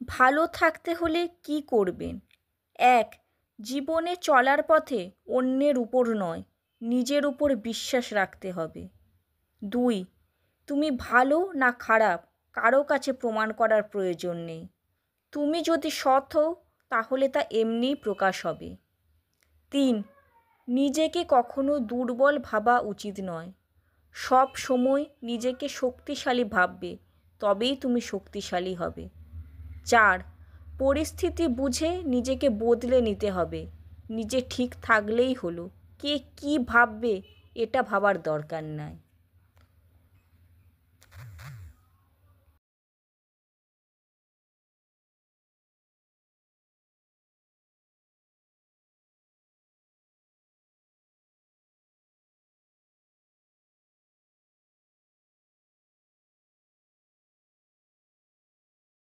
ভালো থাকতে হলে কী করবেন? ১. জীবনে চলার পথে অন্যের উপর নয়, নিজের উপর বিশ্বাস রাখতে হবে। ২. তুমি ভালো না খারাপ কারো কাছে প্রমাণ করার প্রয়োজন নেই। তুমি যদি সৎ হও তাহলে তা এমনিই প্রকাশ হবে। ৩. নিজেকে কখনো দুর্বল ভাবা উচিত নয়। সব সময় নিজেকে শক্তিশালী ভাববে, তবেই তুমি শক্তিশালী হবে। ৪. পরিস্থিতি বুঝে নিজেকে বদলে নিতে হবে। নিজে ঠিক থাকলেই হলো। কে কী ভাববে এটা ভাবার দরকার নাই।